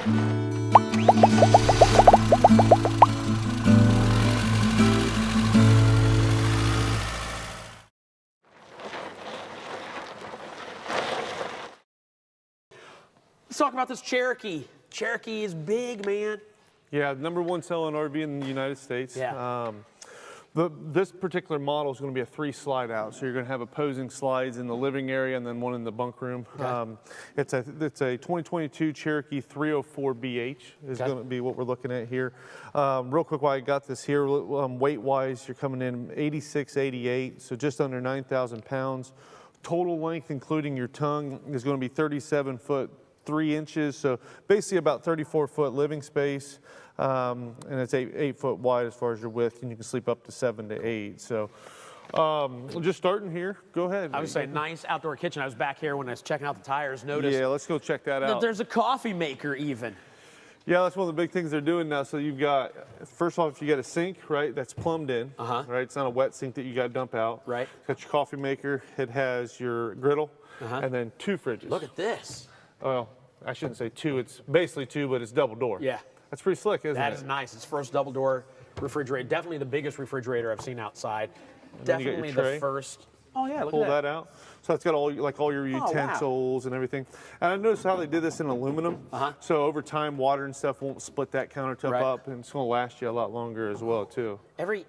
Let's talk about this Cherokee. Cherokee is big, man. Yeah, #1 selling RV in the United States. Yeah. This particular model is going to be a 3 slide out, so you're going to have opposing slides in the living area and then one in the bunk room. Okay. It's a 2022 Cherokee 304BH is going to be what we're looking at here. Real quick, while I got this here, weight-wise, you're coming in 86, 88, so just under 9,000 pounds. Total length, including your tongue, is going to be 37 foot 3 inches, so basically about 34 foot living space, and it's 8 foot wide as far as your width, and you can sleep up to 7 to 8. So just starting here, go ahead. I would say nice outdoor kitchen. I was back here when I was checking out the tires, noticed yeah, let's go check that out. there's a coffee maker even. Yeah, that's one of the big things they're doing now. So you've got, first off, you got a sink, right, that's plumbed in, right? It's not a wet sink that you got to dump out. Right. It's got your coffee maker, it has your griddle, and then 2 fridges. Look at this. Well, I shouldn't say 2, it's basically 2, but it's double door. Yeah. That's pretty slick, isn't it? That is nice. It's first double door refrigerator. Definitely the biggest refrigerator I've seen outside. Definitely the first. Oh yeah, look Pull at that. that out. So it's got all your utensils and everything. And I noticed how they did this in aluminum. So over time, water and stuff won't split that countertop up, and it's going to last you a lot longer as well too. Every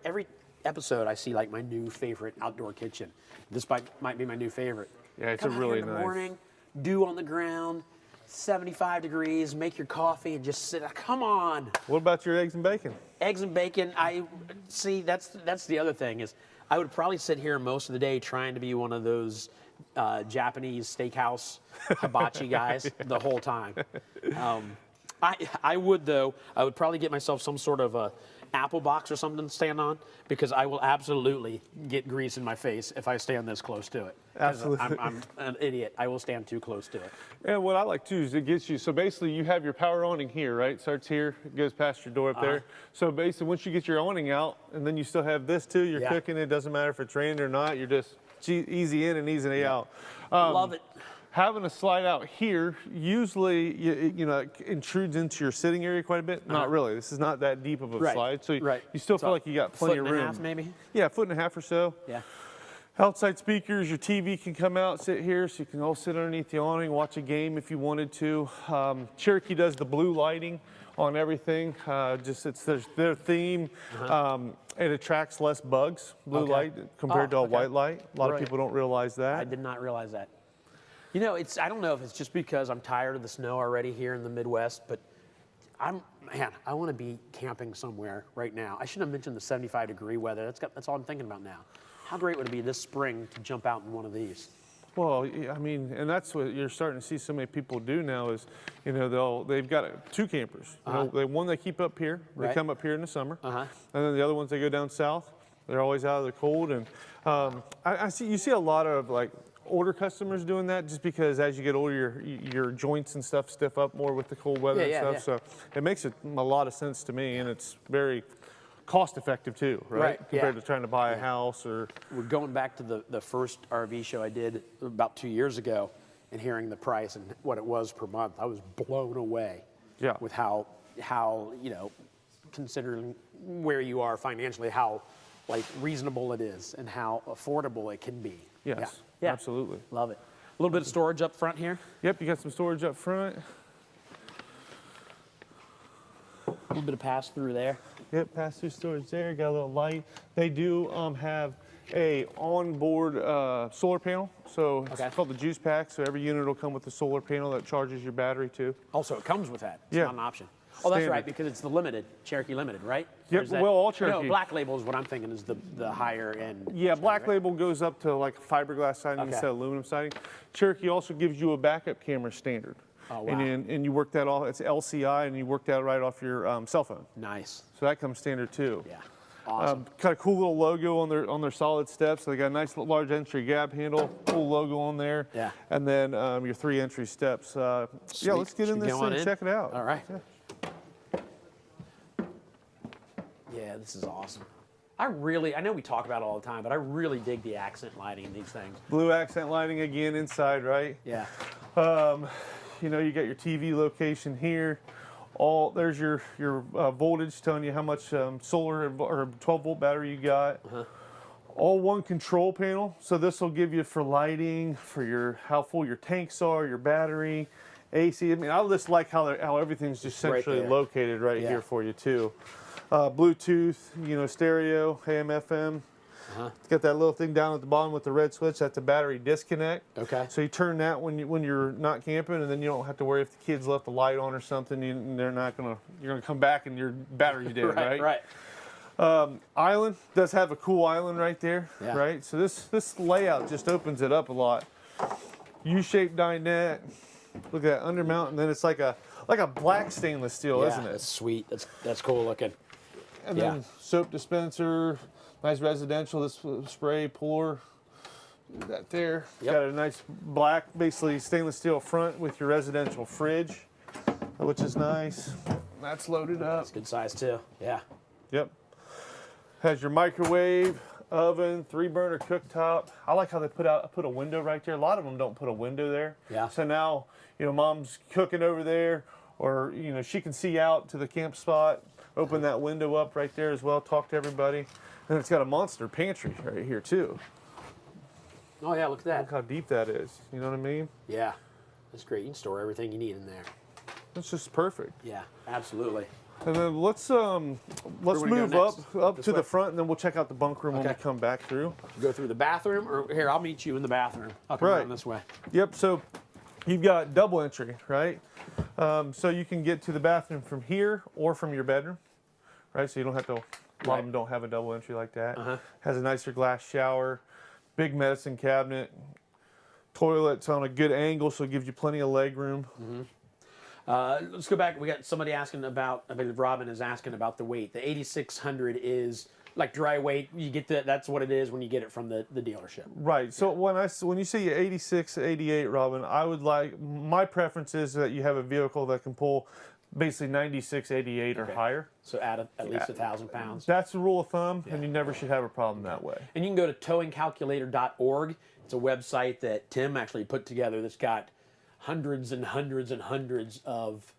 episode I see like my new favorite outdoor kitchen. This might be my new favorite. Yeah, it's Come a out really here in the nice. morning, dew on the ground, 75 degrees, make your coffee and just sit. Come on. What about your eggs and bacon? Eggs and bacon. I see. That's the other thing is I would probably sit here most of the day trying to be one of those Japanese steakhouse hibachi guys the whole time. I would though. I would probably get myself some sort of a apple box or something to stand on, because I will absolutely get grease in my face if I stand this close to it. Absolutely. I'm an idiot. I will stand too close to it. And what I like too is it gets you, so basically you have your power awning here, right? Starts here, it goes past your door up there. So basically once you get your awning out, and then you still have this too, you're cooking, it doesn't matter if it's raining or not, you're just easy in and easy out. Love it. Having a slide out here usually you know, intrudes into your sitting area quite a bit. Not really. This is not that deep of a slide, so you still feel like you got plenty of room. 1.5 maybe. Yeah, 1.5 feet or so. Yeah. Outside speakers, your TV can come out, sit here, so you can all sit underneath the awning, watch a game if you wanted to. Cherokee does the blue lighting on everything. It's their theme. It attracts less bugs, blue light, compared to a white light. A lot of people don't realize that. I did not realize that. You know, I don't know if it's just because I'm tired of the snow already here in the Midwest, but I want to be camping somewhere right now. I shouldn't have mentioned the 75-degree weather. That's all I'm thinking about now. How great would it be this spring to jump out in one of these? Well, I mean, and that's what you're starting to see so many people do now is, you know, they've got 2 campers. You know, one they keep up here. They come up here in the summer. And then the other ones, they go down south. They're always out of the cold. And you see a lot of like older customers doing that, just because as you get older, your joints and stuff stiff up more with the cold weather and stuff. So it makes a lot of sense to me, and it's very cost effective too, right? Compared to trying to buy a house or. We're going back to the first RV show I did about 2 years ago, and hearing the price and what it was per month. I was blown away. With how you know, considering where you are financially, how like reasonable it is and how affordable it can be. Yes. Yeah. Absolutely. Love it. A little bit of storage up front here. Yep, you got some storage up front. A little bit of pass through there. Yep, pass through storage there. Got a little light. They do have a onboard solar panel. So it's called the juice pack. So every unit will come with a solar panel that charges your battery too. Also, it comes with that. It's not an option. Oh, that's right, because it's the limited, Cherokee Limited, right? Yep, well, all Cherokee. No, Black Label is what I'm thinking is the higher end. Yeah, Black Label goes up to like fiberglass siding instead of aluminum siding. Cherokee also gives you a backup camera standard. Oh, wow. And you work that off, it's LCI, and you work that right off your cell phone. Nice. So that comes standard too. Yeah, awesome. Got a cool little logo on their solid steps. So they got a nice large entry gab handle, cool logo on there. Yeah. And then your 3 entry steps. Yeah, let's get in this thing and check it out. All right. Yeah, this is awesome. I know we talk about it all the time, but I really dig the accent lighting in these things. Blue accent lighting again inside, right? Yeah. you know, you got your TV location here. There's your voltage telling you how much solar or 12-volt battery you got. All one control panel. So this will give you for lighting, for how full your tanks are, your battery, AC. I mean, I just like how everything's just centrally located here for you too. Bluetooth, you know, stereo, AM, FM. It's got that little thing down at the bottom with the red switch. That's a battery disconnect. Okay. So you turn that when you're not camping, and then you don't have to worry if the kids left the light on or something. You're gonna come back and your battery's dead, right? Island does have a cool island right there, right? So this layout just opens it up a lot. U-shaped dinette. Look at that undermount, and then it's like a black stainless steel, isn't it? That's sweet. That's cool looking. And then soap dispenser. Nice residential, this spray pour, that there. Got a nice black, basically stainless steel front with your residential fridge, which is nice. That's loaded up. It's good size too, yeah. Yep. Has your microwave, oven, 3-burner cooktop. I like how they put a window right there. A lot of them don't put a window there. Yeah. So now, you know, mom's cooking over there, or, you know, she can see out to the camp spot, open that window up right there as well, talk to everybody. And it's got a monster pantry right here too. Oh yeah, look at that. Look how deep that is. You know what I mean? Yeah, that's great. You can store everything you need in there. It's just perfect. Yeah, absolutely. And then let's move up to the front, and then we'll check out the bunk room when we come back through. Go through the bathroom, or here, I'll meet you in the bathroom. I'll come around this way. Yep. So you've got double entry, right? So you can get to the bathroom from here or from your bedroom, right? So you don't have to. A lot of them don't have a double entry like that. Has a nicer glass shower, big medicine cabinet, toilet's on a good angle, so it gives you plenty of leg room. Let's go back. We got somebody asking about, I believe Robin is asking about the weight. The 8600 is like dry weight. You get that's what it is when you get it from the dealership. Right. So when you say 86, 88, Robin, my preference is that you have a vehicle that can pull basically 96, 88 or higher. So add at least 1,000 pounds. That's the rule of thumb, and you never should have a problem that way. And you can go to towingcalculator.org. It's a website that Tim actually put together that's got hundreds and hundreds and hundreds of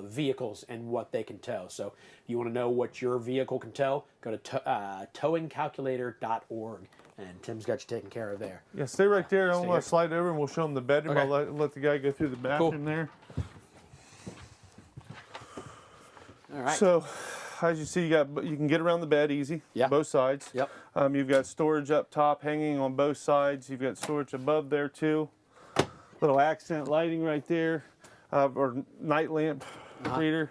vehicles and what they can tow. So if you want to know what your vehicle can tow, go to towingcalculator.org. And Tim's got you taken care of there. Yeah, stay right there. I'm going to slide over and we'll show them the bedroom. I'll let the guy go through the bathroom there. All right. So, as you see, you can get around the bed easy, both sides. Yep. You've got storage up top hanging on both sides. You've got storage above there too. Little accent lighting right there, or night lamp reader.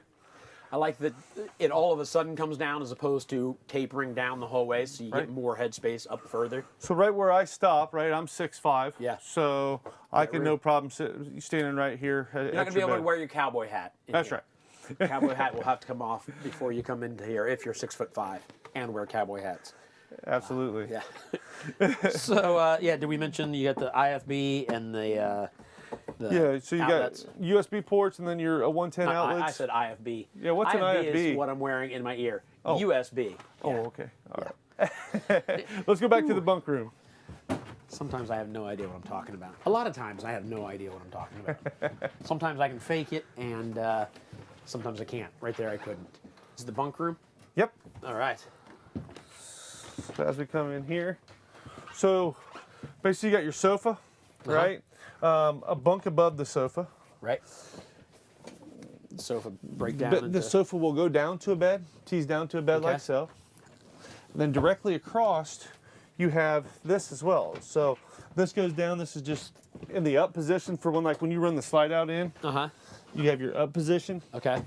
I like that it all of a sudden comes down as opposed to tapering down the whole way, so you get more headspace up further. So right where I stop, right, I'm 6'5". Yeah. So I can no problem standing right here. You're not going to be able to wear your cowboy hat. That's right. Cowboy hat will have to come off before you come into here if you're 6'5" and wear cowboy hats. Absolutely. Yeah. So did we mention you got the IFB and the so you outlets? Got USB ports and then your 110 outlets. I said IFB. Yeah, what's an IFB? Is what I'm wearing in my ear. Oh. USB. Oh, okay. All right. Let's go back to the bunk room. Sometimes I have no idea what I'm talking about. A lot of times I have no idea what I'm talking about. Sometimes I can fake it, and sometimes I can't. Right there I couldn't. This is the bunk room? Yep. All right. So as we come in here, so basically you got your sofa, right? A bunk above the sofa. Right. Sofa breakdown. The sofa will go down to a bed, tease down to a bed like so. And then directly across, you have this as well. So this goes down. This is just in the up position for when you run the slide out in. You have your up position. Okay.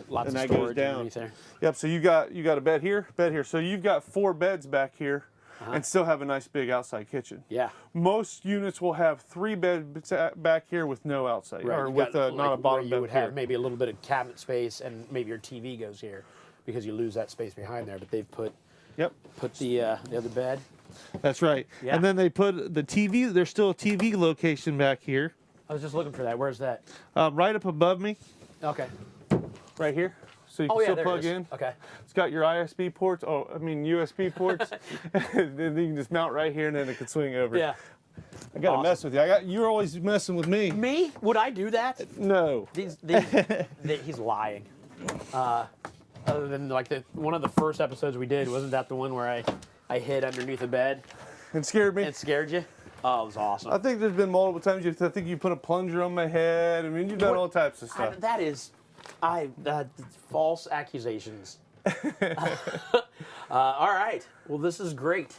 Lots and of that storage goes down. underneath there. Yep. So you got a bed here. So you've got 4 beds back here, and still have a nice big outside kitchen. Yeah. Most units will have 3 beds back here with no outside, or with not a bottom bed. You would have maybe a little bit of cabinet space, and maybe your TV goes here because you lose that space behind there. But they've put the other bed. That's right. Yeah. And then they put the TV. There's still a TV location back here. I was just looking for that. Where's that? Right up above me. Okay. Right here. So you can still plug in. Okay. It's got your USB ports. USB ports. And then you can just mount right here, and then it can swing over. Yeah. I gotta mess with you. You're always messing with me. Me? Would I do that? No. He's lying. Other than like one of the first episodes we did, wasn't that the one where I hid underneath a bed? It scared me. It scared you? Oh, it was awesome. I think there's been multiple times I think you put a plunger on my head. I mean, you've done all types of stuff. That is false accusations. All right. Well, this is great.